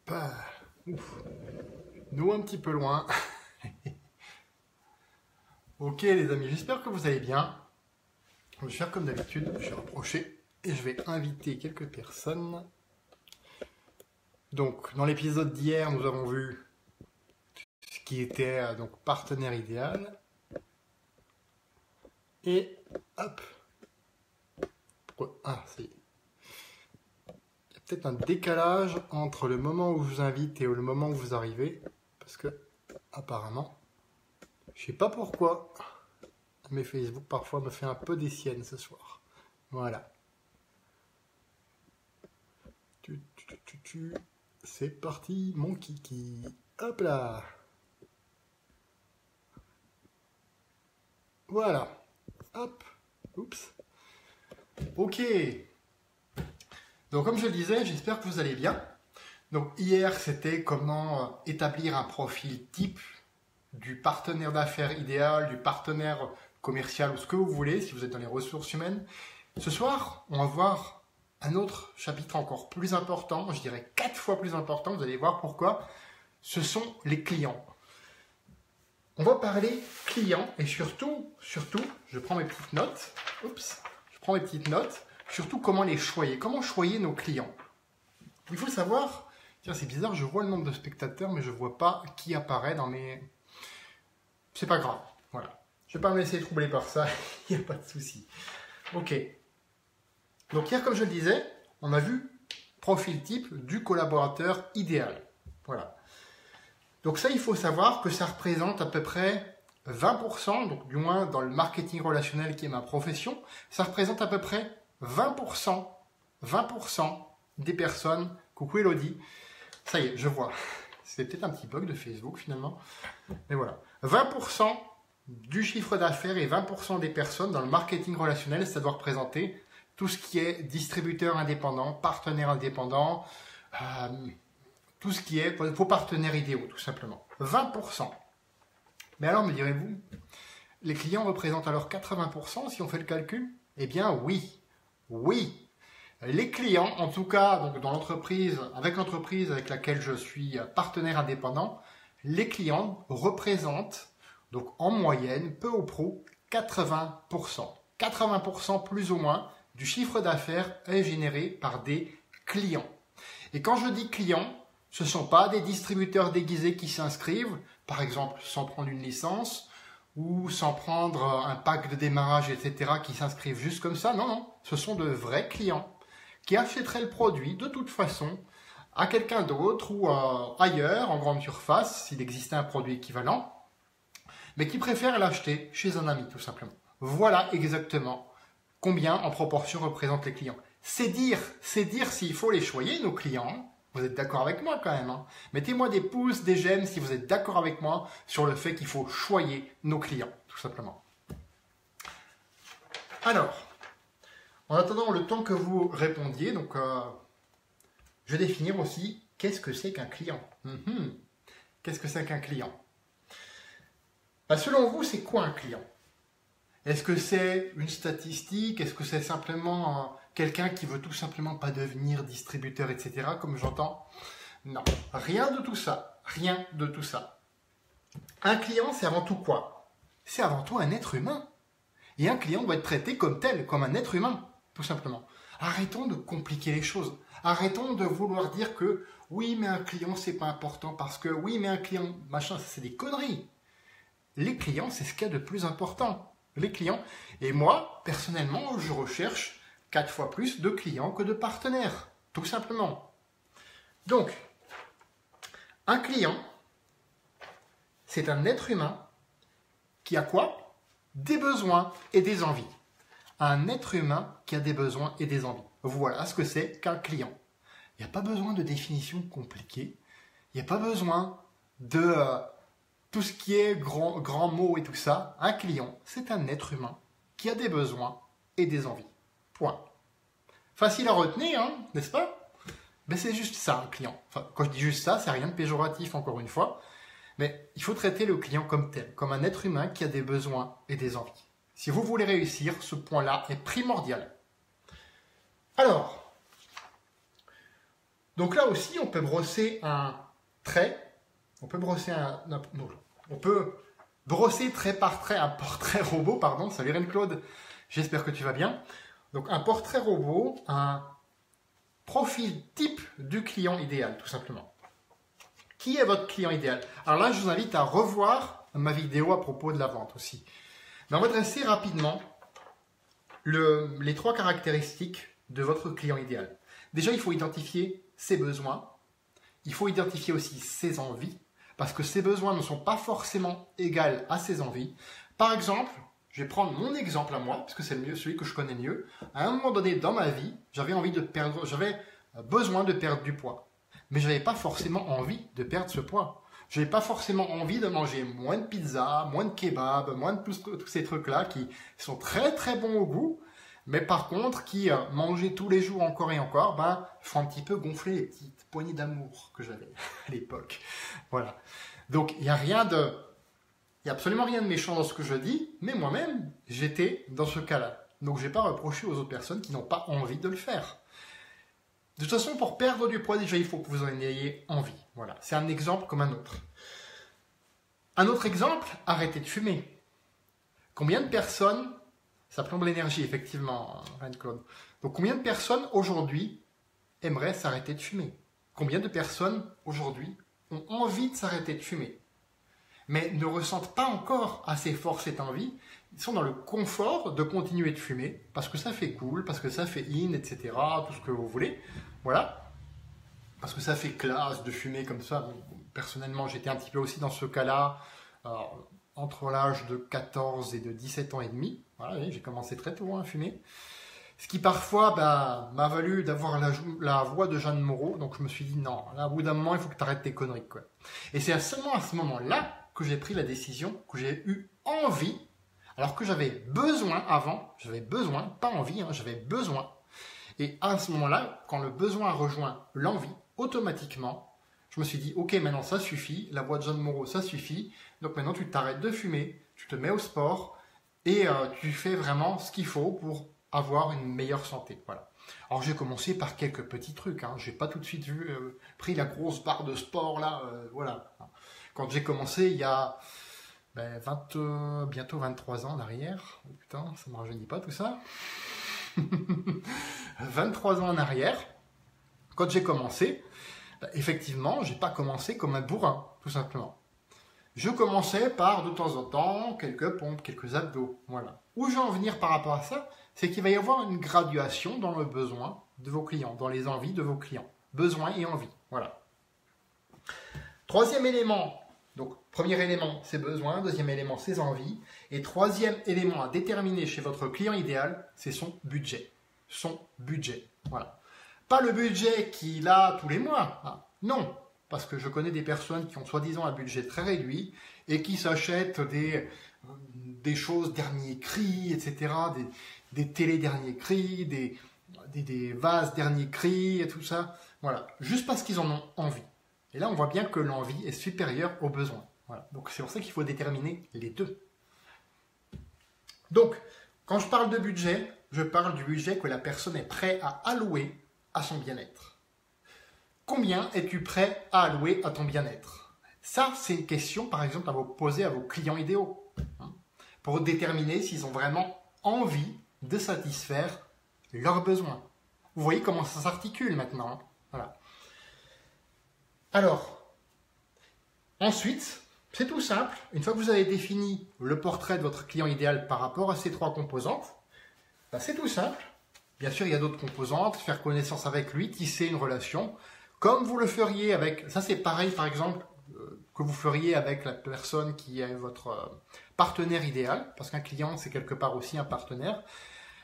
Bah, ouf. Nous un petit peu loin. Ok les amis, j'espère que vous allez bien. Je vais faire comme d'habitude, je vais rapprocher et je vais inviter quelques personnes. Donc dans l'épisode d'hier, nous avons vu ce qui était donc partenaire idéal. Et hop. Ah, c'est... Il y a peut-être un décalage entre le moment où je vous invite et le moment où vous arrivez. Parce que apparemment, je sais pas pourquoi, mais Facebook parfois me fait un peu des siennes ce soir. Voilà. C'est parti, mon kiki. Hop là. Voilà. Hop. Oups. Ok. Donc comme je le disais, j'espère que vous allez bien. Donc hier, c'était comment établir un profil type du partenaire d'affaires idéal, du partenaire commercial ou ce que vous voulez, si vous êtes dans les ressources humaines. Ce soir, on va voir un autre chapitre encore plus important, je dirais 4 fois plus important, vous allez voir pourquoi. Ce sont les clients. On va parler clients et surtout, je prends mes petites notes, surtout comment les choyer, comment choyer nos clients. Il faut savoir, tiens c'est bizarre, je vois le nombre de spectateurs mais je ne vois pas qui apparaît dans mes... C'est pas grave, voilà. Je ne vais pas me laisser troubler par ça, il n'y a pas de souci. Ok. Donc hier, comme je le disais, on a vu profil type du collaborateur idéal. Voilà. Donc ça, il faut savoir que ça représente à peu près 20%, donc du moins dans le marketing relationnel qui est ma profession, ça représente à peu près 20% des personnes. Coucou Elodie. Ça y est, je vois. C'est peut-être un petit bug de Facebook finalement. Mais voilà. 20% du chiffre d'affaires et 20% des personnes dans le marketing relationnel, ça doit représenter tout ce qui est distributeur indépendant, partenaire indépendant, tout ce qui est vos partenaires idéaux, tout simplement. 20%. Mais alors, me direz-vous, les clients représentent alors 80% si on fait le calcul? Eh bien, oui. Oui. Les clients, en tout cas, donc dans l'entreprise, avec l'entreprise avec laquelle je suis partenaire indépendant, les clients représentent, donc en moyenne, peu ou prou, 80%. 80% plus ou moins du chiffre d'affaires est généré par des clients. Et quand je dis clients, ce ne sont pas des distributeurs déguisés qui s'inscrivent, par exemple sans prendre une licence ou sans prendre un pack de démarrage, etc., qui s'inscrivent juste comme ça. Non, non, ce sont de vrais clients qui achèteraient le produit de toute façon à quelqu'un d'autre ou ailleurs, en grande surface, s'il existait un produit équivalent, mais qui préfèrent l'acheter chez un ami, tout simplement. Voilà exactement combien en proportion représentent les clients. C'est dire s'il faut les choyer, nos clients. Vous êtes d'accord avec moi quand même, hein? Mettez-moi des pouces, des j'aime si vous êtes d'accord avec moi sur le fait qu'il faut choyer nos clients, tout simplement. Alors, en attendant le temps que vous répondiez, donc je vais définir aussi qu'est-ce que c'est qu'un client. Qu'est-ce que c'est qu'un client? Selon vous, c'est quoi un client? Est-ce que c'est une statistique? Est-ce que c'est simplement quelqu'un qui veut tout simplement pas devenir distributeur, etc., comme j'entends? Non, rien de tout ça. Rien de tout ça. Un client, c'est avant tout quoi? C'est avant tout un être humain. Et un client doit être traité comme tel, comme un être humain, tout simplement. Arrêtons de compliquer les choses. Arrêtons de vouloir dire que oui, mais un client, c'est pas important parce que oui, mais un client, machin, c'est des conneries. Les clients, c'est ce qu'il y a de plus important. Les clients. Et moi, personnellement, je recherche 4 fois plus de clients que de partenaires. Tout simplement. Donc, un client, c'est un être humain qui a quoi? Des besoins et des envies. Un être humain qui a des besoins et des envies. Voilà ce que c'est qu'un client. Il n'y a pas besoin de définition compliquée. Il n'y a pas besoin de... tout ce qui est grand mots et tout ça, un client, c'est un être humain qui a des besoins et des envies. Point. Facile à retenir, hein, n'est-ce pas? Mais c'est juste ça, un client. Enfin, quand je dis juste ça, c'est rien de péjoratif, encore une fois. Mais il faut traiter le client comme tel, comme un être humain qui a des besoins et des envies. Si vous voulez réussir, ce point-là est primordial. Alors, Donc là aussi, on peut brosser un trait. On peut brosser on peut brosser trait par trait un portrait robot, pardon. Salut Reine-Claude, j'espère que tu vas bien. Donc un portrait robot, un profil type du client idéal, tout simplement. Qui est votre client idéal? Alors là, je vous invite à revoir ma vidéo à propos de la vente aussi. Mais on va dresser rapidement les 3 caractéristiques de votre client idéal. Déjà, il faut identifier ses besoins. Il faut identifier aussi ses envies, parce que ses besoins ne sont pas forcément égaux à ses envies. Par exemple, je vais prendre mon exemple à moi, parce que c'est celui que je connais mieux. À un moment donné dans ma vie, j'avais besoin de perdre du poids. Mais je n'avais pas forcément envie de perdre ce poids. Je n'avais pas forcément envie de manger moins de pizza, moins de kebab, moins de tous ces trucs-là qui sont très très bons au goût, mais par contre, qui manger tous les jours encore et encore, font un petit peu gonfler les petites poignées d'amour que j'avais à l'époque. Voilà. Donc, il n'y a absolument rien de méchant dans ce que je dis, mais moi-même, j'étais dans ce cas-là. Donc, je ne vais pas reprocher aux autres personnes qui n'ont pas envie de le faire. De toute façon, pour perdre du poids, déjà, il faut que vous en ayez envie. Voilà. C'est un exemple comme un autre. Un autre exemple, arrêtez de fumer. Combien de personnes, ça plombe l'énergie, effectivement, Reine-Claude. Donc, combien de personnes, aujourd'hui, aimeraient s'arrêter de fumer? Combien de personnes, aujourd'hui, ont envie de s'arrêter de fumer, mais ne ressentent pas encore assez fort cette envie? Ils sont dans le confort de continuer de fumer, parce que ça fait cool, parce que ça fait in, etc., tout ce que vous voulez. Voilà. Parce que ça fait classe de fumer comme ça. Personnellement, j'étais un petit peu aussi dans ce cas-là, entre l'âge de 14 et de 17 ans et demi. Voilà, j'ai commencé très tôt à fumer. Ce qui parfois m'a valu d'avoir la voix de Jeanne Moreau. Donc je me suis dit non, là, au bout d'un moment, il faut que tu arrêtes tes conneries, quoi. Et c'est seulement à ce moment-là que j'ai pris la décision, que j'ai eu envie, alors que j'avais besoin avant, pas envie, j'avais besoin. Et à ce moment-là, quand le besoin rejoint l'envie, automatiquement, je me suis dit, ok, maintenant ça suffit, la voix de Jeanne Moreau, ça suffit. Donc maintenant, tu t'arrêtes de fumer, tu te mets au sport et tu fais vraiment ce qu'il faut pour avoir une meilleure santé. Voilà. Alors j'ai commencé par quelques petits trucs. Je n'ai pas tout de suite pris la grosse barre de sport là. Voilà. Quand j'ai commencé, il y a bientôt 23 ans en arrière. Oh, putain, ça ne me rajeunit pas tout ça. 23 ans en arrière, quand j'ai commencé, effectivement, j'ai pas commencé comme un bourrin, tout simplement. Je commençais par, de temps en temps, quelques pompes, quelques abdos, voilà. Où je veux en venir par rapport à ça, c'est qu'il va y avoir une graduation dans le besoin de vos clients, dans les envies de vos clients. Besoin et envie, voilà. Troisième élément, donc premier élément, c'est besoin, deuxième élément, c'est envie, et troisième élément à déterminer chez votre client idéal, c'est son budget. Son budget, voilà. Pas le budget qu'il a tous les mois, non. Parce que je connais des personnes qui ont soi-disant un budget très réduit et qui s'achètent des choses dernier cri, etc., des télés dernier cri, des vases dernier cri et tout ça. Voilà, juste parce qu'ils en ont envie. Et là, on voit bien que l'envie est supérieure au besoin. Voilà. Donc c'est pour ça qu'il faut déterminer les deux. Donc, quand je parle de budget, je parle du budget que la personne est prête à allouer à son bien-être. Combien es-tu prêt à allouer à ton bien-être? Ça, c'est une question, par exemple, à vous poser à vos clients idéaux, pour déterminer s'ils ont vraiment envie de satisfaire leurs besoins. Vous voyez comment ça s'articule maintenant. Voilà. Alors, ensuite, c'est tout simple. Une fois que vous avez défini le portrait de votre client idéal par rapport à ces 3 composantes, c'est tout simple. Bien sûr, il y a d'autres composantes, faire connaissance avec lui, tisser une relation, comme vous le feriez avec, ça c'est pareil par exemple, que vous feriez avec la personne qui est votre partenaire idéal, parce qu'un client c'est quelque part aussi un partenaire.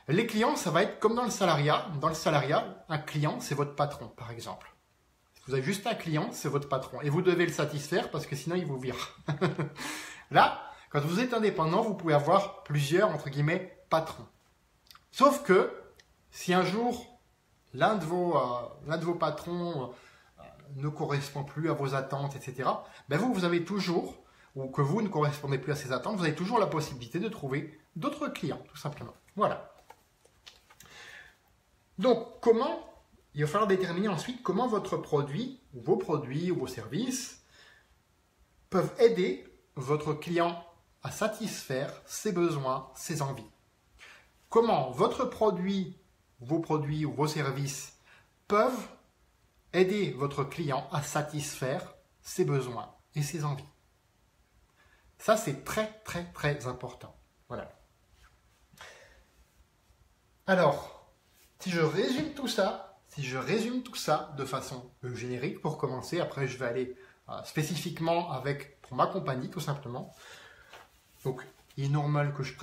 Les clients, ça va être comme dans le salariat. Dans le salariat, un client c'est votre patron par exemple. Vous avez juste un client, c'est votre patron, et vous devez le satisfaire parce que sinon il vous vire. Là, quand vous êtes indépendant, vous pouvez avoir plusieurs, entre guillemets, patrons. Sauf que, si un jour, l'un de vos patrons ne correspond plus à vos attentes, etc., vous avez toujours, ou que vous ne correspondez plus à ces attentes, vous avez toujours la possibilité de trouver d'autres clients, tout simplement. Voilà. Donc, comment il va falloir déterminer ensuite comment votre produit, ou vos services peuvent aider votre client à satisfaire ses besoins, ses envies. Comment votre produit, vos produits ou vos services peuvent aider votre client à satisfaire ses besoins et ses envies. Ça, c'est très, très, très important. Voilà. Alors, si je résume tout ça de façon générique pour commencer, après je vais aller spécifiquement pour ma compagnie, tout simplement. Donc, il est normal que je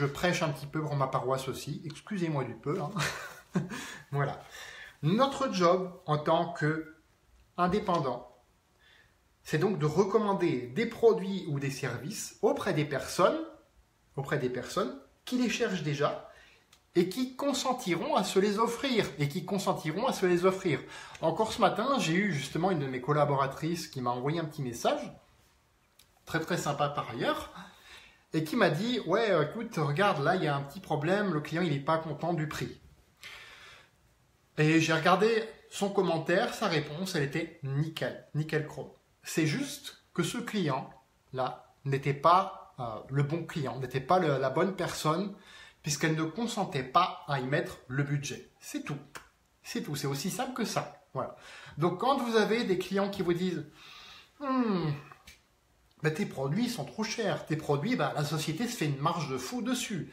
prêche un petit peu pour ma paroisse aussi. Excusez-moi du peu. Hein. Voilà. Notre job en tant qu'indépendant, c'est donc de recommander des produits ou des services auprès des personnes qui les cherchent déjà et qui consentiront à se les offrir. Encore ce matin, j'ai eu justement une de mes collaboratrices qui m'a envoyé un petit message, très très sympa par ailleurs, et qui m'a dit « Ouais, écoute, regarde, là, il y a un petit problème, le client, il n'est pas content du prix. » Et j'ai regardé son commentaire, sa réponse, elle était nickel, nickel chrome. C'est juste que ce client-là n'était pas le bon client, n'était pas la bonne personne, puisqu'elle ne consentait pas à y mettre le budget. C'est tout. C'est tout. C'est aussi simple que ça. Voilà. Donc, quand vous avez des clients qui vous disent tes produits sont trop chers. Tes produits, la société se fait une marge de fou dessus.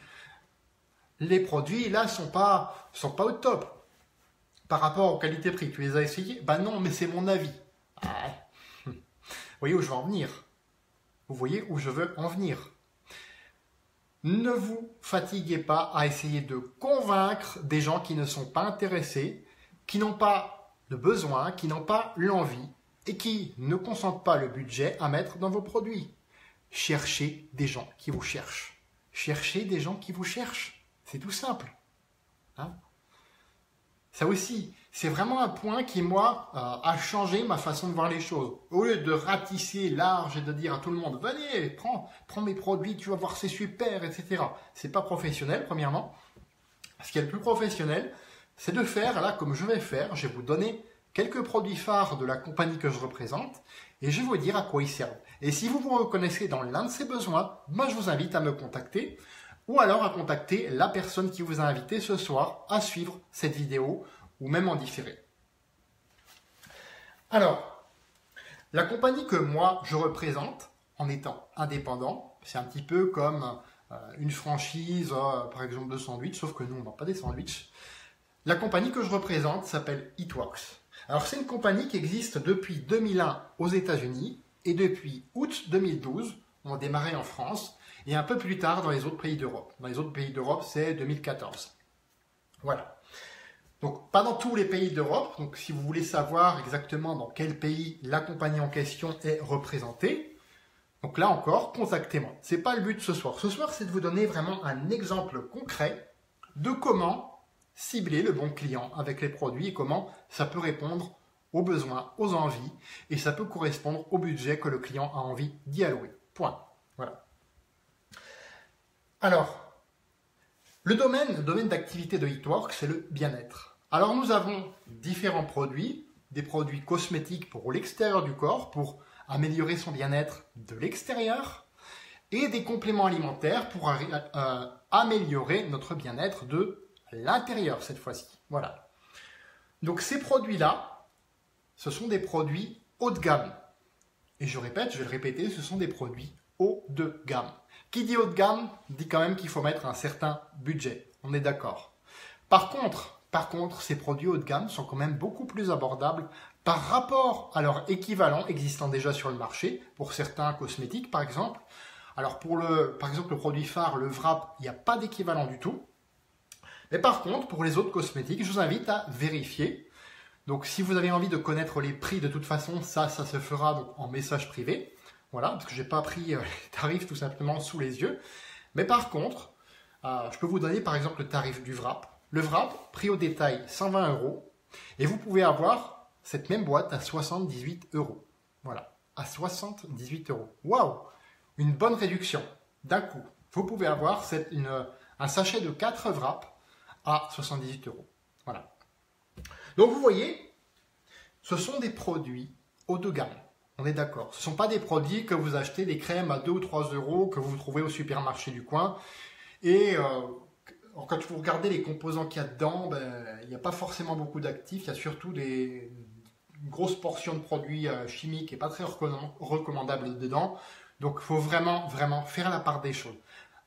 Les produits, là, sont pas au top. Par rapport aux qualités-prix, tu les as essayés? Non, mais c'est mon avis. Vous voyez où je veux en venir? Vous voyez où je veux en venir? Ne vous fatiguez pas à essayer de convaincre des gens qui ne sont pas intéressés, qui n'ont pas le besoin, qui n'ont pas l'envie et qui ne consentent pas le budget à mettre dans vos produits. Cherchez des gens qui vous cherchent. Cherchez des gens qui vous cherchent. C'est tout simple. Hein? Ça aussi, c'est vraiment un point qui, moi, a changé ma façon de voir les choses. Au lieu de ratisser large et de dire à tout le monde « Venez, prends mes produits, tu vas voir, c'est super, etc. » C'est pas professionnel, premièrement. Ce qui est le plus professionnel, c'est de faire, là, comme je vais faire, je vais vous donner quelques produits phares de la compagnie que je représente et je vais vous dire à quoi ils servent. Et si vous vous reconnaissez dans l'un de ces besoins, je vous invite à me contacter ou alors à contacter la personne qui vous a invité ce soir à suivre cette vidéo ou même en différé. Alors, la compagnie que moi je représente en étant indépendant, c'est un petit peu comme une franchise, par exemple de sandwich, sauf que nous on ne vend pas des sandwichs. La compagnie que je représente s'appelle Eatworks. Alors c'est une compagnie qui existe depuis 2001 aux États-Unis et depuis août 2012, on a démarré en France et un peu plus tard dans les autres pays d'Europe. Dans les autres pays d'Europe, c'est 2014. Voilà. Donc pas dans tous les pays d'Europe. Donc si vous voulez savoir exactement dans quel pays la compagnie en question est représentée, donc là encore, contactez-moi. C'est pas le but de ce soir. Ce soir, c'est de vous donner vraiment un exemple concret de comment cibler le bon client avec les produits et comment ça peut répondre aux besoins, aux envies et ça peut correspondre au budget que le client a envie d'y allouer. Point. Voilà. Alors, le domaine d'activité de Eatworks, c'est le bien-être. Alors nous avons différents produits, des produits cosmétiques pour l'extérieur du corps, pour améliorer son bien-être de l'extérieur, et des compléments alimentaires pour améliorer notre bien-être de l'intérieur cette fois-ci. Voilà. Donc ces produits-là, ce sont des produits haut de gamme. Et je répète, je vais le répéter, ce sont des produits haut de gamme. Qui dit haut de gamme, dit quand même qu'il faut mettre un certain budget. On est d'accord. Par contre, ces produits haut de gamme sont quand même beaucoup plus abordables par rapport à leur équivalent existant déjà sur le marché, pour certains cosmétiques par exemple. Alors par exemple le produit phare, le Wrap, il n'y a pas d'équivalent du tout. Mais par contre, pour les autres cosmétiques, je vous invite à vérifier. Donc si vous avez envie de connaître les prix, de toute façon, ça se fera donc en message privé. Voilà, parce que je n'ai pas pris les tarifs tout simplement sous les yeux. Mais par contre, je peux vous donner par exemple le tarif du Wrap. Le Wrap, prix au détail 120 €. Et vous pouvez avoir cette même boîte à 78 €. Voilà, à 78 €. Waouh! Une bonne réduction d'un coup. Vous pouvez avoir un sachet de 4 Wrap à 78 €. Voilà. Donc vous voyez, ce sont des produits haut de gamme. On est d'accord. Ce ne sont pas des produits que vous achetez, des crèmes à 2 ou 3 euros que vous trouvez au supermarché du coin. Et quand vous regardez les composants qu'il y a dedans, il n'y a pas forcément beaucoup d'actifs. Il y a surtout une grosse portion de produits chimiques et pas très recommandables dedans. Donc il faut vraiment, vraiment faire la part des choses.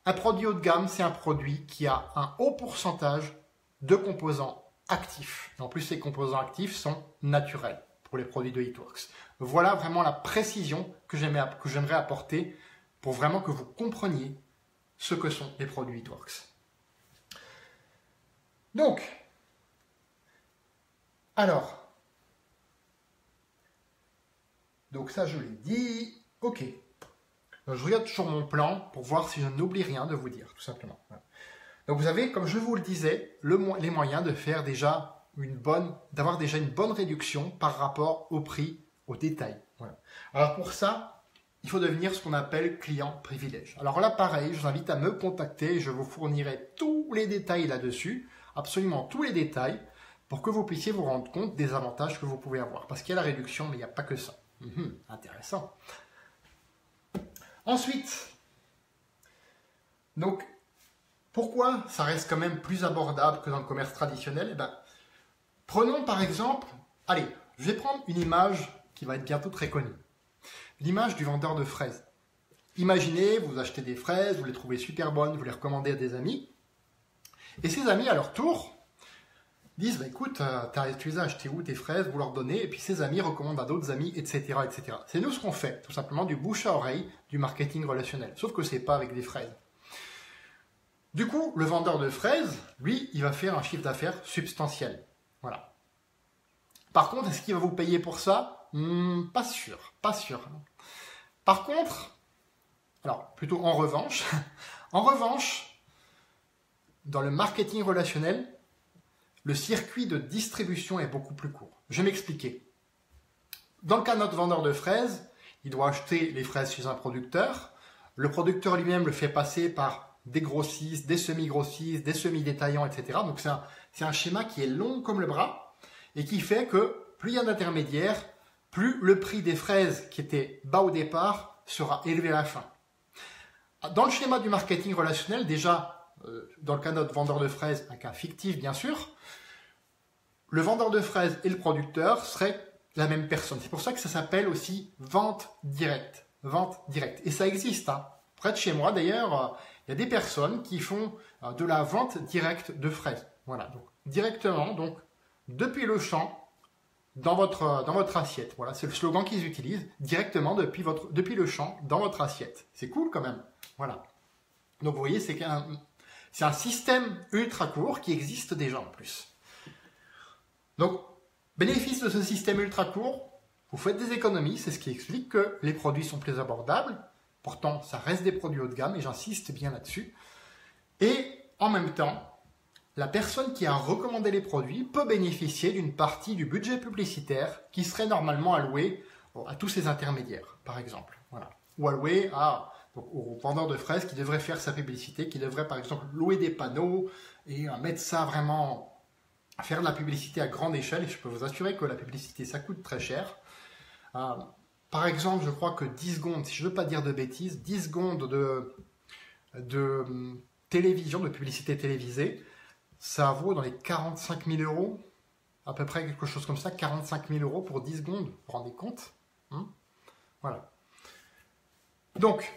Un produit haut de gamme, c'est un produit qui a un haut pourcentage de composants actifs. En plus, ces composants actifs sont naturels pour les produits de HeatWorks. Voilà vraiment la précision que j'aimerais apporter pour vraiment que vous compreniez ce que sont les produits HeatWorks. Donc, ça je l'ai dit, ok. Donc, je regarde toujours mon plan pour voir si je n'oublie rien de vous dire, tout simplement. Voilà. Donc vous avez, comme je vous le disais, les moyens de faire d'avoir déjà une bonne réduction par rapport au prix au détail. Voilà. Alors pour ça, il faut devenir ce qu'on appelle client privilège. Alors là, pareil, je vous invite à me contacter, je vous fournirai tous les détails là-dessus, absolument tous les détails, pour que vous puissiez vous rendre compte des avantages que vous pouvez avoir. Parce qu'il y a la réduction, mais il n'y a pas que ça. Intéressant. Ensuite, donc, pourquoi ça reste quand même plus abordable que dans le commerce traditionnel? Prenons par exemple, allez, je vais prendre une image qui va être bientôt très connue. L'image du vendeur de fraises. Imaginez, vous achetez des fraises, vous les trouvez super bonnes, vous les recommandez à des amis. Et ces amis, à leur tour, disent, écoute, tu les as achetées où tes fraises, vous leur donnez, et puis ces amis recommandent à d'autres amis, etc., etc. C'est nous ce qu'on fait, tout simplement du bouche à oreille, du marketing relationnel. Sauf que c'est pas avec des fraises. Du coup, le vendeur de fraises, lui, il va faire un chiffre d'affaires substantiel. Voilà. Par contre, est-ce qu'il va vous payer pour ça? Pas sûr, pas sûr. Par contre, alors plutôt en revanche, dans le marketing relationnel, le circuit de distribution est beaucoup plus court. Je vais m'expliquer. Dans le cas de notre vendeur de fraises, il doit acheter les fraises chez un producteur. Le producteur lui-même le fait passer par des grossistes, des semi-grossistes, des semi-détaillants, etc. Donc c'est un schéma qui est long comme le bras et qui fait que plus il y a d'intermédiaires, plus le prix des fraises qui était bas au départ sera élevé à la fin. Dans le schéma du marketing relationnel, déjà, dans le cas de notre vendeur de fraises, un cas fictif bien sûr, le vendeur de fraises et le producteur seraient la même personne. C'est pour ça que ça s'appelle aussi vente directe. Vente directe. Et ça existe. Près de chez moi d'ailleurs, il y a des personnes qui font de la vente directe de fraises. Voilà, donc directement, donc depuis le champ, dans votre assiette. Voilà, c'est le slogan qu'ils utilisent, directement depuis le champ, dans votre assiette. C'est cool quand même. Voilà. Donc vous voyez, c'est un système ultra court qui existe déjà en plus. Donc, bénéfice de ce système ultra court, vous faites des économies, c'est ce qui explique que les produits sont plus abordables. Pourtant, ça reste des produits haut de gamme et j'insiste bien là-dessus. Et en même temps, la personne qui a recommandé les produits peut bénéficier d'une partie du budget publicitaire qui serait normalement alloué à tous ces intermédiaires, par exemple. Voilà. Ou alloué au vendeur de fraises qui devrait faire sa publicité, qui devrait par exemple louer des panneaux et mettre ça vraiment, faire de la publicité à grande échelle. Et je peux vous assurer que la publicité, ça coûte très cher. Par exemple, je crois que 10 secondes, si je ne veux pas dire de bêtises, 10 secondes de télévision, de publicité télévisée, ça vaut dans les 45 000 euros, à peu près quelque chose comme ça, 45 000 euros pour 10 secondes, vous vous rendez compte? Voilà. Donc,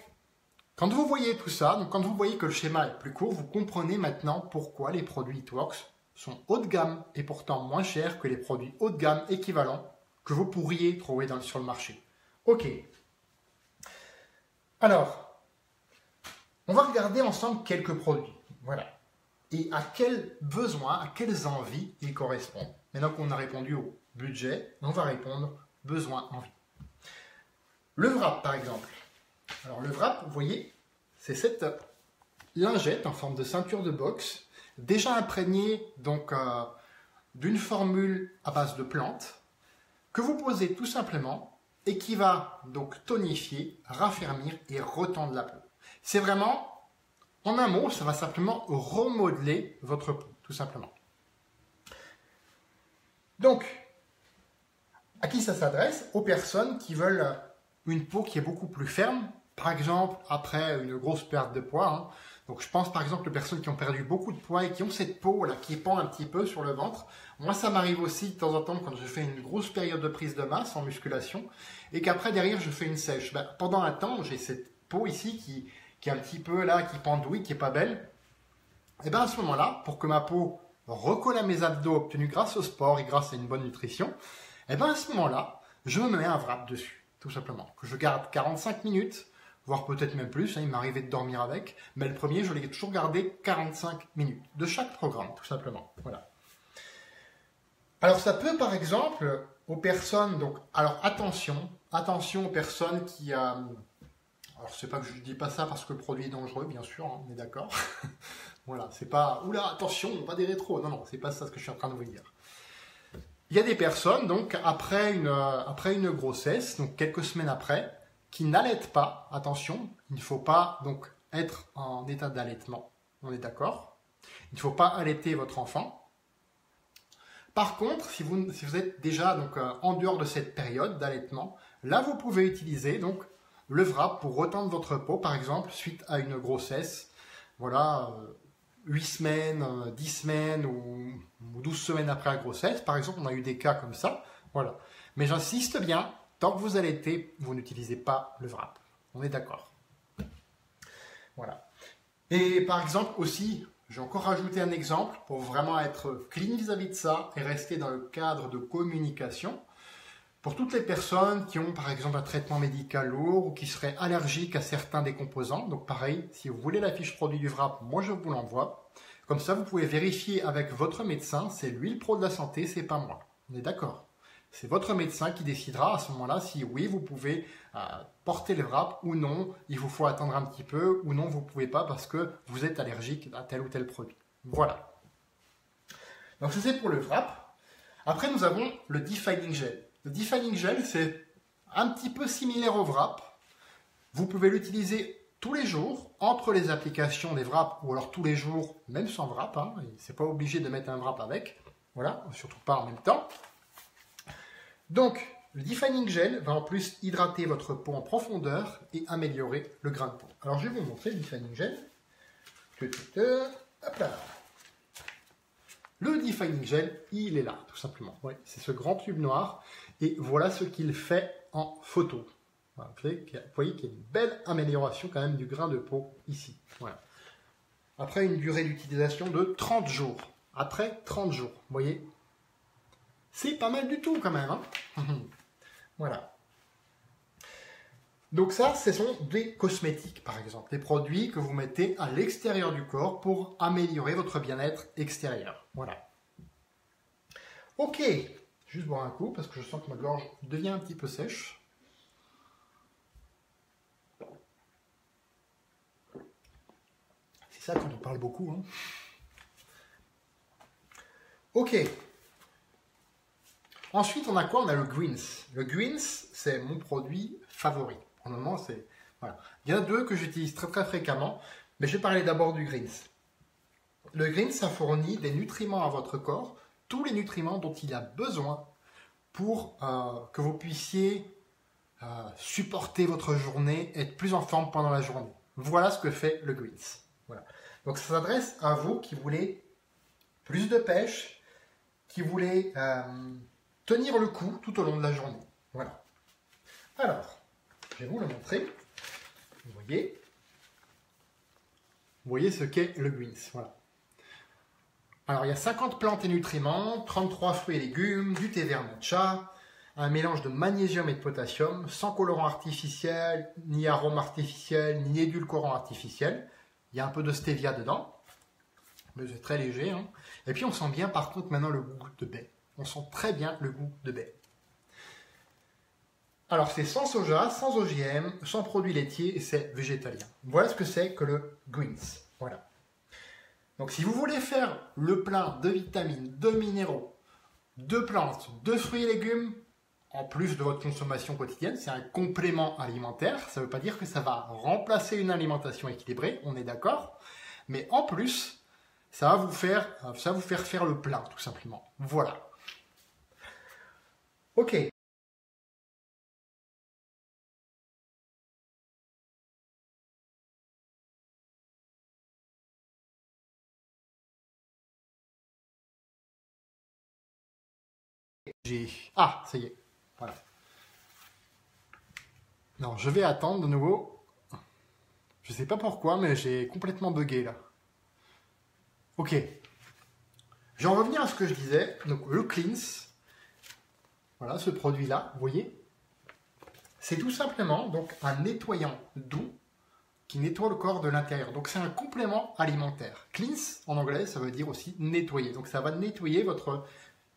quand vous voyez tout ça, donc quand vous voyez que le schéma est plus court, vous comprenez maintenant pourquoi les produits HeatWorks sont haut de gamme et pourtant moins chers que les produits haut de gamme équivalents que vous pourriez trouver sur le marché. Ok. Alors, on va regarder ensemble quelques produits. Voilà. Et à quels besoins, à quelles envies ils correspondent. Maintenant qu'on a répondu au budget, on va répondre besoin, envie. Le wrap, par exemple. Alors le wrap, vous voyez, c'est cette lingette en forme de ceinture de boxe, déjà imprégnée donc d'une formule à base de plantes, que vous posez tout simplement et qui va donc tonifier, raffermir et retendre la peau. C'est vraiment... En un mot, ça va simplement remodeler votre peau, tout simplement. Donc, à qui ça s'adresse? Aux personnes qui veulent une peau qui est beaucoup plus ferme, par exemple après une grosse perte de poids. Hein. Donc je pense par exemple aux personnes qui ont perdu beaucoup de poids et qui ont cette peau là qui pend un petit peu sur le ventre. Moi ça m'arrive aussi de temps en temps quand je fais une grosse période de prise de masse en musculation et qu'après derrière je fais une sèche. Ben, pendant un temps j'ai cette peau ici qui est un petit peu là, qui pendouille, qui est pas belle. Et bien à ce moment-là, pour que ma peau recolle à mes abdos obtenus grâce au sport et grâce à une bonne nutrition, et bien à ce moment-là, je me mets un wrap dessus, tout simplement. Que je garde 45 minutes, voire peut-être même plus, hein, il m'arrivait de dormir avec, mais le premier, je l'ai toujours gardé 45 minutes, de chaque programme, tout simplement. Voilà. Alors ça peut par exemple, aux personnes, donc, alors attention aux personnes qui... alors c'est pas que je ne dis pas ça parce que le produit est dangereux, bien sûr, hein, on est d'accord. Voilà, c'est pas, oula, attention, pas des rétros, non, c'est pas ça ce que je suis en train de vous dire. Il y a des personnes, donc, après une grossesse, donc quelques semaines après, qui n'allaitent pas, attention, il ne faut pas donc être en état d'allaitement, on est d'accord. Il ne faut pas allaiter votre enfant. Par contre, si vous êtes déjà donc, en dehors de cette période d'allaitement, là vous pouvez utiliser donc le wrap pour retendre votre peau, par exemple, suite à une grossesse, voilà, 8 semaines, 10 semaines ou 12 semaines après la grossesse. Par exemple, on a eu des cas comme ça. Voilà. Mais j'insiste bien, tant que vous allaitez, vous n'utilisez pas le wrap. On est d'accord. Voilà. Et par exemple aussi, j'ai encore rajouté un exemple pour vraiment être clean vis-à-vis de ça et rester dans le cadre de communication. Pour toutes les personnes qui ont par exemple un traitement médical lourd ou qui seraient allergiques à certains des composants, donc pareil, si vous voulez la fiche produit du wrap, moi je vous l'envoie. Comme ça, vous pouvez vérifier avec votre médecin, c'est lui le pro de la santé, c'est pas moi. On est d'accord? C'est votre médecin qui décidera à ce moment-là si oui, vous pouvez porter le wrap ou non, il vous faut attendre un petit peu ou non, vous ne pouvez pas parce que vous êtes allergique à tel ou tel produit. Voilà. Donc ça c'est pour le wrap. Après, nous avons le defining gel. Le defining gel, c'est un petit peu similaire au wrap. Vous pouvez l'utiliser tous les jours, entre les applications des wraps, ou alors tous les jours, même sans wrap. Hein, c'est pas obligé de mettre un wrap avec. Voilà, surtout pas en même temps. Donc, le defining gel va en plus hydrater votre peau en profondeur et améliorer le grain de peau. Alors, je vais vous montrer le defining gel. Hop là. Le defining gel, il est là, tout simplement. Oui, c'est ce grand tube noir. Et voilà ce qu'il fait en photo. Voilà, vous voyez qu'il y a une belle amélioration quand même du grain de peau ici. Voilà. Après une durée d'utilisation de 30 jours. Après 30 jours, vous voyez, c'est pas mal du tout quand même. Hein. Voilà. Donc ça, ce sont des cosmétiques, par exemple. Des produits que vous mettez à l'extérieur du corps pour améliorer votre bien-être extérieur. Voilà. Ok. Juste boire un coup, parce que je sens que ma gorge devient un petit peu sèche. C'est ça quand on parle beaucoup. Hein. Ok. Ensuite, on a quoi? On a le Greens. Le Greens, c'est mon produit favori. Pour le moment, c'est... Voilà. Il y en a deux que j'utilise très très fréquemment, mais je vais parler d'abord du Greens. Le Greens, ça fournit des nutriments à votre corps, tous les nutriments dont il a besoin pour que vous puissiez supporter votre journée, être plus en forme pendant la journée. Voilà ce que fait le Greens. Voilà. Donc ça s'adresse à vous qui voulez plus de pêche, qui voulez tenir le coup tout au long de la journée. Voilà. Alors, je vais vous le montrer. Vous voyez ce qu'est le Greens. Voilà. Alors, il y a 50 plantes et nutriments, 33 fruits et légumes, du thé vert matcha, un mélange de magnésium et de potassium, sans colorant artificiel, ni arôme artificiel, ni édulcorant artificiel. Il y a un peu de stevia dedans, mais c'est très léger. Hein. Et puis, on sent bien, par contre, maintenant le goût de baie. On sent très bien le goût de baie. Alors, c'est sans soja, sans OGM, sans produits laitiers et c'est végétalien. Voilà ce que c'est que le Greens. Voilà. Donc, si vous voulez faire le plein de vitamines, de minéraux, de plantes, de fruits et légumes, en plus de votre consommation quotidienne, c'est un complément alimentaire. Ça ne veut pas dire que ça va remplacer une alimentation équilibrée, on est d'accord. Mais en plus, ça va vous faire faire le plein, tout simplement. Voilà. Ok. Ah, ça y est. Voilà. Non, je vais attendre de nouveau. Je sais pas pourquoi, mais j'ai complètement bugué là. Ok. Je vais en revenir à ce que je disais. Donc le Cleanse, voilà ce produit-là, vous voyez, c'est tout simplement donc un nettoyant doux qui nettoie le corps de l'intérieur. Donc c'est un complément alimentaire. Cleanse en anglais, ça veut dire aussi nettoyer. Donc ça va nettoyer votre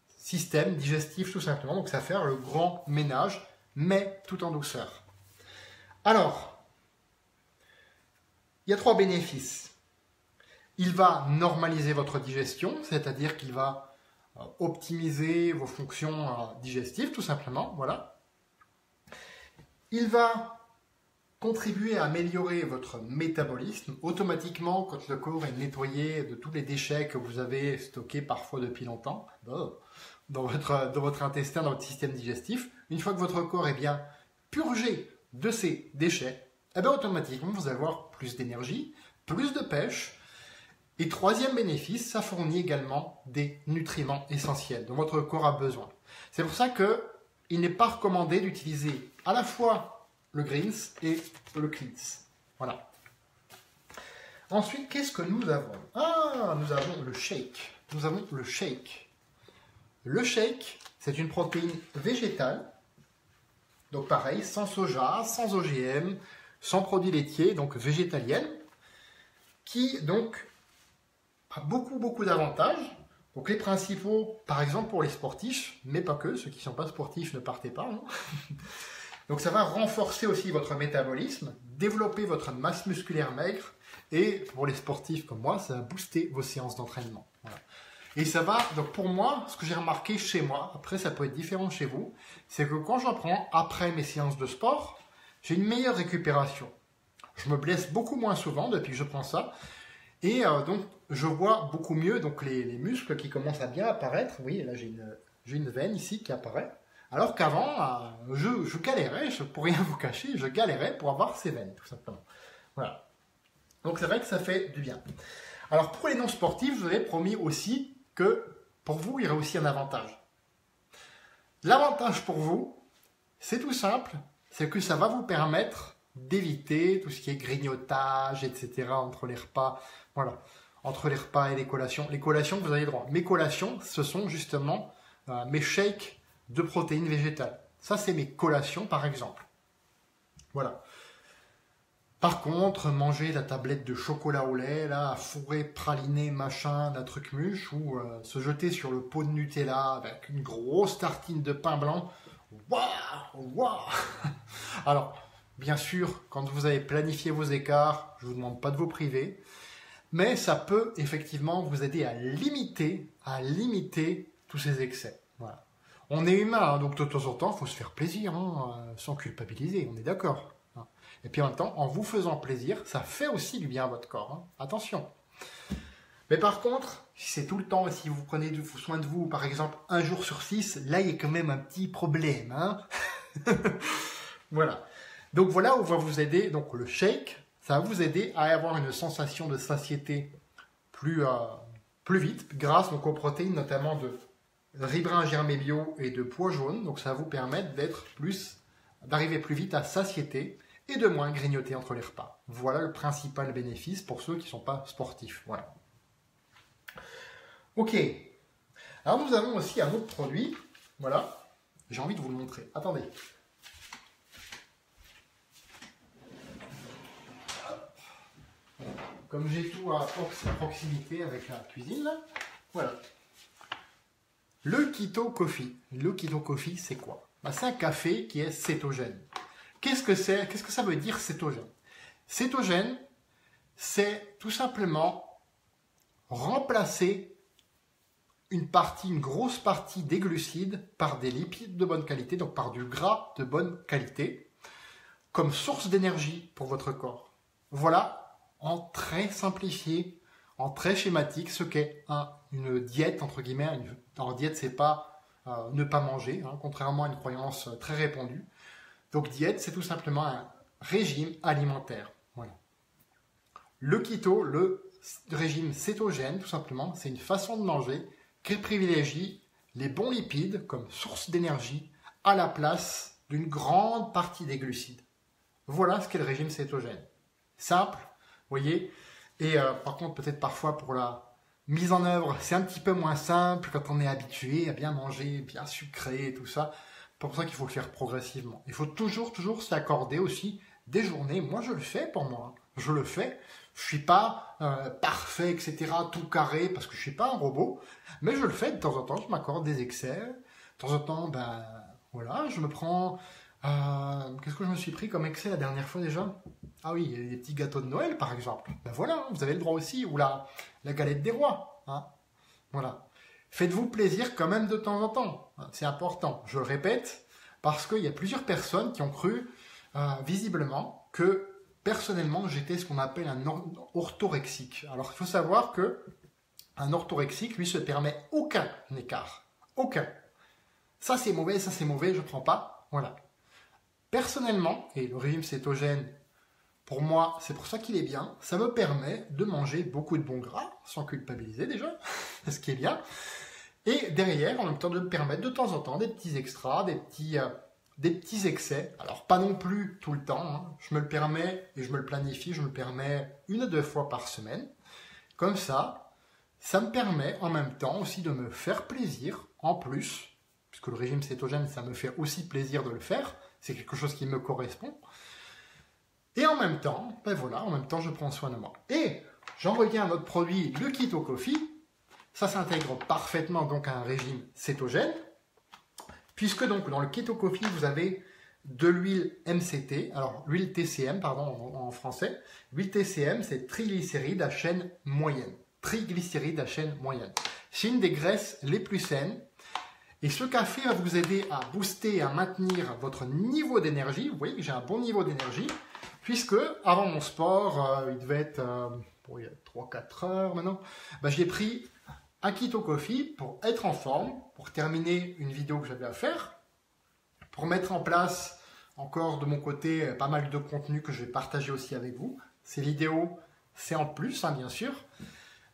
système digestif tout simplement. Donc ça va faire le grand ménage, mais tout en douceur. Alors, il y a 3 bénéfices. Il va normaliser votre digestion, c'est-à-dire qu'il va optimiser vos fonctions digestives, tout simplement. Voilà. Il va contribuer à améliorer votre métabolisme. Automatiquement, quand le corps est nettoyé de tous les déchets que vous avez stockés parfois depuis longtemps dans votre intestin, dans votre système digestif, une fois que votre corps est bien purgé de ces déchets, eh bien, automatiquement, vous allez avoir plus d'énergie, plus de pêche. Et 3e bénéfice, ça fournit également des nutriments essentiels dont votre corps a besoin. C'est pour ça qu'il n'est pas recommandé d'utiliser à la fois le Greens et le Cleanse. Voilà. Ensuite, qu'est-ce que nous avons? Ah, nous avons le shake. Nous avons le shake. Le shake, c'est une protéine végétale. Donc pareil, sans soja, sans OGM, sans produits laitiers, donc végétalienne, qui donc a beaucoup d'avantages. Donc les principaux, par exemple pour les sportifs, mais pas que, ceux qui ne sont pas sportifs ne partez pas. Hein. Donc ça va renforcer aussi votre métabolisme, développer votre masse musculaire maigre, et pour les sportifs comme moi, ça va booster vos séances d'entraînement. Voilà. Et ça va, donc pour moi, ce que j'ai remarqué chez moi, après ça peut être différent chez vous, c'est que quand j'en prends après mes séances de sport, j'ai une meilleure récupération. Je me blesse beaucoup moins souvent depuis que je prends ça, et donc je vois beaucoup mieux donc les muscles qui commencent à bien apparaître. Vous voyez, là j'ai une veine ici qui apparaît. Alors qu'avant, je galérais, pour rien vous cacher, je galérais pour avoir ces veines, tout simplement. Voilà. Donc c'est vrai que ça fait du bien. Alors pour les non-sportifs, je vous avais promis aussi que pour vous, il y aurait aussi un avantage. L'avantage pour vous, c'est tout simple, c'est que ça va vous permettre d'éviter tout ce qui est grignotage, etc. entre les repas. Voilà, entre les repas et les collations. Les collations, vous avez le droit. Mes collations, ce sont justement mes shakes de protéines végétales. Ça, c'est mes collations, par exemple. Voilà. Par contre, manger la tablette de chocolat au lait, là, fourré, praliné, machin, d'un truc muche, ou se jeter sur le pot de Nutella avec une grosse tartine de pain blanc, waouh. Alors, bien sûr, quand vous avez planifié vos écarts, je ne vous demande pas de vous priver, mais ça peut effectivement vous aider à limiter tous ces excès. Voilà. On est humain, hein, donc de temps en temps, il faut se faire plaisir, hein, sans culpabiliser, on est d'accord. Hein. Et puis en même temps, en vous faisant plaisir, ça fait aussi du bien à votre corps. Hein. Attention. Mais par contre, si c'est tout le temps, si vous prenez soin de vous, par exemple, 1 jour sur 6, là, il y a quand même un petit problème. Hein. Voilà. Donc voilà où va vous aider, donc le shake, ça va vous aider à avoir une sensation de satiété plus vite, grâce donc aux protéines notamment de ribrin germé bio et de pois jaune. Donc ça va vous permettre d'arriver plus vite à satiété et de moins grignoter entre les repas. Voilà le principal bénéfice pour ceux qui ne sont pas sportifs. Voilà. Ok. Alors nous avons aussi un autre produit. Voilà. J'ai envie de vous le montrer. Attendez. Comme j'ai tout à proximité avec la cuisine, là, voilà. Le Keto Coffee. Le Keto Coffee, c'est quoi? C'est un café qui est cétogène. Qu'est-ce que c'est? Qu'est-ce que ça veut dire cétogène? Cétogène, c'est tout simplement remplacer une grosse partie des glucides par des lipides de bonne qualité, donc par du gras de bonne qualité, comme source d'énergie pour votre corps. Voilà, en très simplifié, en très schématique, ce qu'est une diète, entre guillemets. Alors, diète, c'est pas ne pas manger, hein, contrairement à une croyance très répandue. Donc diète, c'est tout simplement un régime alimentaire. Voilà. Le keto, le régime cétogène, tout simplement, c'est une façon de manger qui privilégie les bons lipides comme source d'énergie à la place d'une grande partie des glucides. Voilà ce qu'est le régime cétogène. Simple, vous voyez. Et par contre, peut-être parfois pour la mise en œuvre, c'est un petit peu moins simple quand on est habitué à bien manger, bien sucré et tout ça. C'est pour ça qu'il faut le faire progressivement. Il faut toujours s'accorder aussi des journées. Moi, je le fais pour moi. Je le fais. Je suis pas parfait, etc., tout carré, parce que je suis pas un robot. Mais je le fais de temps en temps. Je m'accorde des excès. De temps en temps, ben voilà, je me prends... qu'est-ce que je me suis pris comme excès la dernière fois déjà? Ah oui, les petits gâteaux de Noël, par exemple. Ben voilà, vous avez le droit aussi. Ou la galette des rois. Hein. Voilà. Faites-vous plaisir quand même de temps en temps. C'est important. Je le répète, parce qu'il y a plusieurs personnes qui ont cru, visiblement, que personnellement, j'étais ce qu'on appelle un orthorexique. Alors, il faut savoir que un orthorexique, lui, se permet aucun écart. Aucun. Ça, c'est mauvais, je ne prends pas. Voilà. Personnellement, et le régime cétogène, pour moi, c'est pour ça qu'il est bien, ça me permet de manger beaucoup de bons gras, sans culpabiliser déjà, ce qui est bien. Et derrière, en même temps, de me permettre de temps en temps des petits extras, des petits excès. Alors, pas non plus tout le temps. Hein. Je me le permets et je me le planifie. Je me le permets 1 à 2 fois par semaine. Comme ça me permet en même temps aussi de me faire plaisir en plus. Puisque le régime cétogène, ça me fait aussi plaisir de le faire. C'est quelque chose qui me correspond. Et en même temps, ben voilà, en même temps, je prends soin de moi. Et j'en reviens à notre produit, le Keto Coffee. Ça s'intègre parfaitement donc à un régime cétogène, puisque donc dans le Keto Coffee, vous avez de l'huile MCT, alors l'huile TCM, pardon, en français. L'huile TCM, c'est triglycérides à chaîne moyenne. Triglycérides à chaîne moyenne. C'est une des graisses les plus saines. Et ce café va vous aider à booster, à maintenir votre niveau d'énergie. Vous voyez que j'ai un bon niveau d'énergie, puisque avant mon sport, il devait être il y a 3-4 heures maintenant, j'ai pris un Keto Coffee pour être en forme, pour terminer une vidéo que j'avais à faire, pour mettre en place encore de mon côté pas mal de contenu que je vais partager aussi avec vous. Ces vidéos, c'est en plus, hein, bien sûr.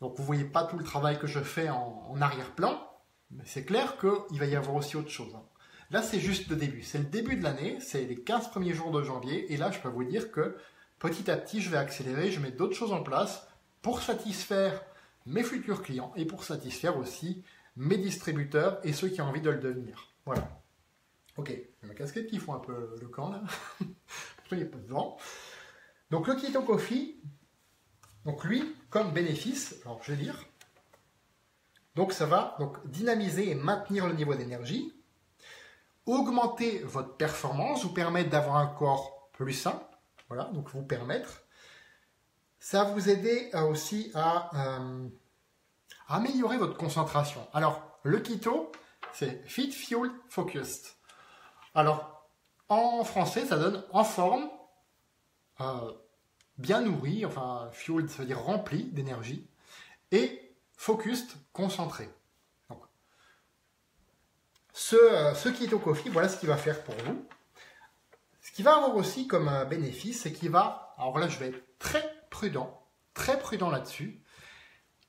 Donc vous ne voyez pas tout le travail que je fais en arrière-plan, mais c'est clair qu'il va y avoir aussi autre chose. Hein. Là, c'est juste le début. C'est le début de l'année, c'est les 15 premiers jours de janvier, et là, je peux vous dire que petit à petit, je vais accélérer, je mets d'autres choses en place pour satisfaire mes futurs clients et pour satisfaire aussi mes distributeurs et ceux qui ont envie de le devenir. Voilà. Ok, ma casquette qui font un peu le camp là. Pourtant, il n'y a pas de vent. Donc le Keto Coffee, donc lui, comme bénéfice, alors je vais lire. Donc ça va donc dynamiser et maintenir le niveau d'énergie, augmenter votre performance, vous permettre d'avoir un corps plus sain, voilà, donc vous permettre. Ça va vous aider aussi à améliorer votre concentration. Alors, le keto, c'est Fit, Fueled, Focused. Alors, en français, ça donne en forme, bien nourri, enfin, fueled, ça veut dire rempli d'énergie, et focused, concentré. Donc, ce Keto Coffee, voilà ce qu'il va faire pour vous. Ce qu'il va avoir aussi comme bénéfice, c'est qu'il va, alors là, je vais être très prudent là-dessus.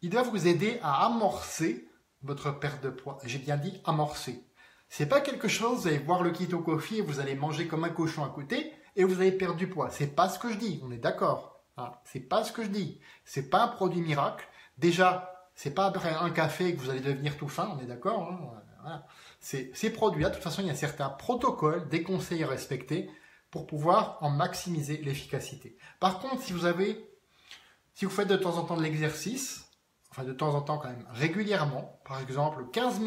Il doit vous aider à amorcer votre perte de poids. J'ai bien dit amorcer. C'est pas quelque chose, vous allez boire le Keto Coffee et vous allez manger comme un cochon à côté et vous allez perdre du poids. C'est pas ce que je dis, on est d'accord. Hein, c'est pas ce que je dis. C'est pas un produit miracle. Déjà, c'est pas après un café que vous allez devenir tout fin, on est d'accord. Hein, voilà. Ces produits-là, de toute façon, il y a certains protocoles, des conseils à respecter pour pouvoir en maximiser l'efficacité. Par contre, si vous faites de temps en temps de l'exercice, enfin de temps en temps quand même régulièrement, par exemple 15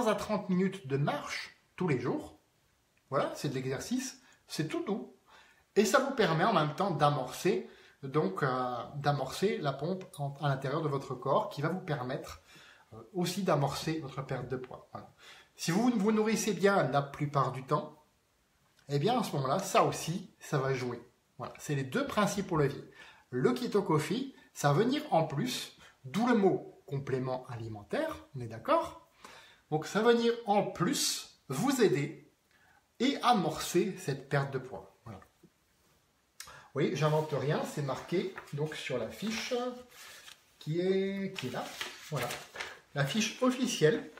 à 30 minutes de marche tous les jours, voilà, c'est de l'exercice, c'est tout doux. Et ça vous permet en même temps d'amorcer la pompe à l'intérieur de votre corps qui va vous permettre aussi d'amorcer votre perte de poids. Voilà. Si vous vous nourrissez bien la plupart du temps, eh bien à ce moment-là, ça aussi, ça va jouer. Voilà. C'est les deux principaux leviers. Le Keto Coffee, ça va venir en plus, d'où le mot complément alimentaire, on est d'accord? Donc ça va venir en plus vous aider et amorcer cette perte de poids. Voilà. Oui, j'invente rien, c'est marqué donc sur la fiche qui est là. Voilà. La fiche officielle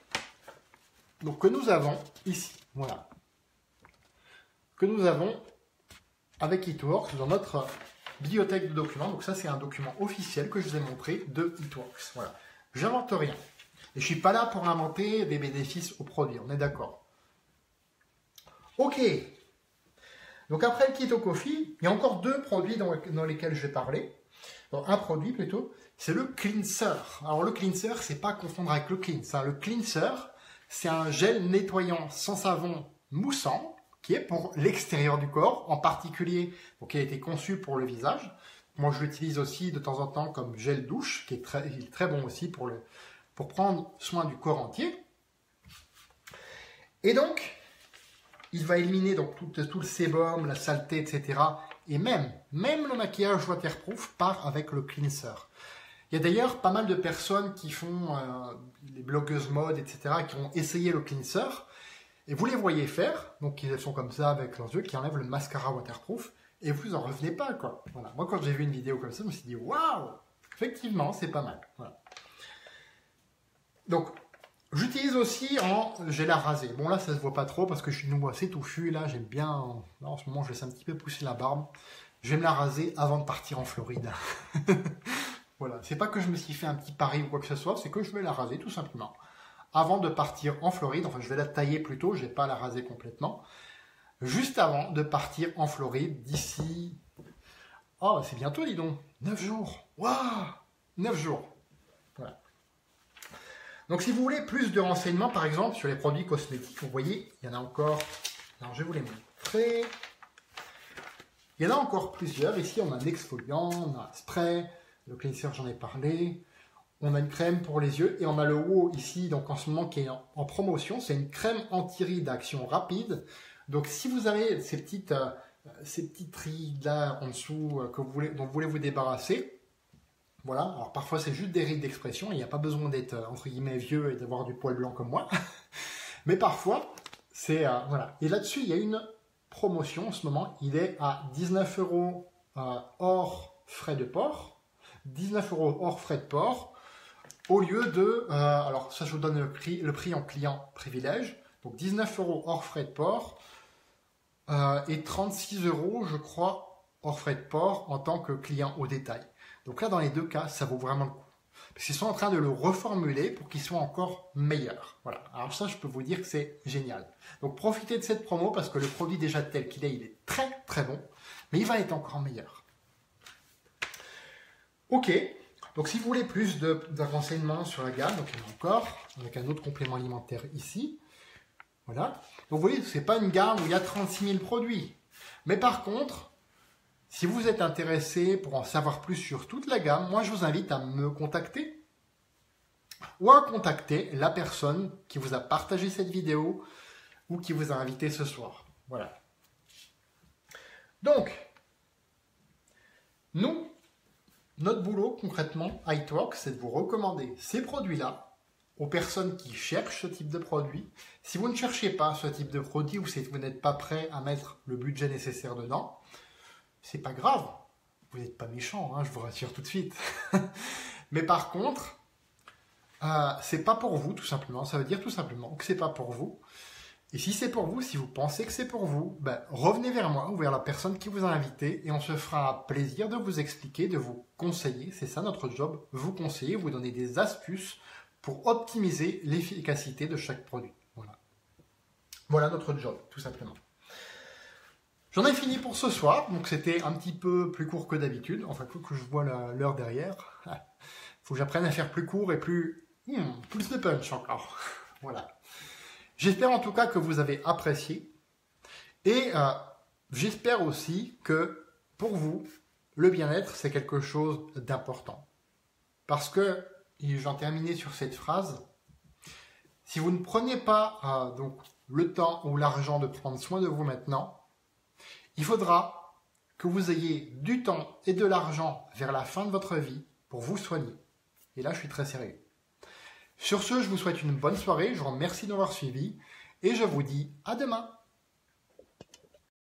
donc, que nous avons ici. Voilà. Que nous avons avec It-Works dans notre bibliothèque de documents. Donc ça, c'est un document officiel que je vous ai montré de It-Works. Voilà. J'invente rien. Et je ne suis pas là pour inventer des bénéfices au produit. On est d'accord. Ok. Donc après le Keto Coffee, il y a encore deux produits dans lesquels je vais parler. Donc, un produit plutôt, c'est le cleanser. Alors le cleanser, c'est pas à confondre avec le cleanse. Le cleanser, c'est un gel nettoyant sans savon moussant qui est pour l'extérieur du corps, en particulier, donc il a été conçu pour le visage. Moi, je l'utilise aussi de temps en temps comme gel douche, qui est très bon aussi pour prendre soin du corps entier. Et donc, il va éliminer donc tout le sébum, la saleté, etc. Et même le maquillage waterproof part avec le cleanser. Il y a d'ailleurs pas mal de personnes qui font, les blogueuses mode, etc., qui ont essayé le cleanser. Et vous les voyez faire, donc ils sont comme ça avec leurs yeux, qui enlèvent le mascara waterproof, et vous en revenez pas, quoi. Voilà. Moi, quand j'ai vu une vidéo comme ça, je me suis dit, waouh, effectivement, c'est pas mal. Voilà. Donc, j'utilise aussi en gel à raser. Bon, là, ça se voit pas trop parce que je suis nouveau assez touffu. Là, j'aime bien. Là, en ce moment, je laisse un petit peu pousser la barbe. Je vais me la raser avant de partir en Floride. Voilà. C'est pas que je me suis fait un petit pari ou quoi que ce soit, c'est que je vais la raser tout simplement. Avant de partir en Floride, enfin, je vais la tailler plutôt, je vais pas la raser complètement. Juste avant de partir en Floride, d'ici. Oh, c'est bientôt, dis donc. 9 jours. Waouh! 9 jours. Voilà. Donc, si vous voulez plus de renseignements, par exemple, sur les produits cosmétiques, vous voyez, il y en a encore. Alors, je vais vous les montrer. Il y en a encore plusieurs. Ici, on a un exfoliant, on a un spray, le cleanser, j'en ai parlé. On a une crème pour les yeux et on a le WOW ici, donc en ce moment qui est en promotion. C'est une crème anti-rides d'action rapide. Donc, si vous avez ces petites rides là en dessous dont vous voulez vous débarrasser, voilà, alors parfois c'est juste des rides d'expression, il n'y a pas besoin d'être entre guillemets vieux et d'avoir du poil blanc comme moi, mais parfois c'est voilà. Et là-dessus il y a une promotion en ce moment, il est à 19 € hors frais de port, 19 € hors frais de port, au lieu de, alors ça je vous donne le prix en client privilège, donc 19 € hors frais de port et 36 € je crois hors frais de port en tant que client au détail. Donc là, dans les deux cas, ça vaut vraiment le coup. Parce qu'ils sont en train de le reformuler pour qu'il soit encore meilleur. Voilà. Alors ça, je peux vous dire que c'est génial. Donc profitez de cette promo parce que le produit déjà tel qu'il est, il est très très bon. Mais il va être encore meilleur. Ok. Donc si vous voulez plus de renseignements sur la gamme, donc il y en a encore, avec un autre complément alimentaire ici. Voilà. Donc vous voyez, ce n'est pas une gamme où il y a 36 000 produits. Mais par contre, si vous êtes intéressé pour en savoir plus sur toute la gamme, moi je vous invite à me contacter ou à contacter la personne qui vous a partagé cette vidéo ou qui vous a invité ce soir. Voilà. Donc, nous, notre boulot concrètement à It-Works, c'est de vous recommander ces produits-là aux personnes qui cherchent ce type de produit. Si vous ne cherchez pas ce type de produit ou si vous n'êtes pas prêt à mettre le budget nécessaire dedans, c'est pas grave, vous n'êtes pas méchant, hein, je vous rassure tout de suite. Mais par contre, c'est pas pour vous tout simplement. Ça veut dire tout simplement que c'est pas pour vous. Et si c'est pour vous, si vous pensez que c'est pour vous, ben, revenez vers moi ou vers la personne qui vous a invité et on se fera plaisir de vous expliquer, de vous conseiller. C'est ça notre job, vous conseiller, vous donner des astuces pour optimiser l'efficacité de chaque produit. Voilà. Voilà notre job, tout simplement. J'en ai fini pour ce soir, donc c'était un petit peu plus court que d'habitude. Enfin, il faut que je vois l'heure derrière. Il faut que j'apprenne à faire plus court et plus de punch encore. Voilà. J'espère en tout cas que vous avez apprécié. Et j'espère aussi que pour vous, le bien-être, c'est quelque chose d'important. Parce que, et j'en terminais sur cette phrase, si vous ne prenez pas donc, le temps ou l'argent de prendre soin de vous maintenant, il faudra que vous ayez du temps et de l'argent vers la fin de votre vie pour vous soigner. Et là, je suis très sérieux. Sur ce, je vous souhaite une bonne soirée, je vous remercie d'avoir suivi et je vous dis à demain.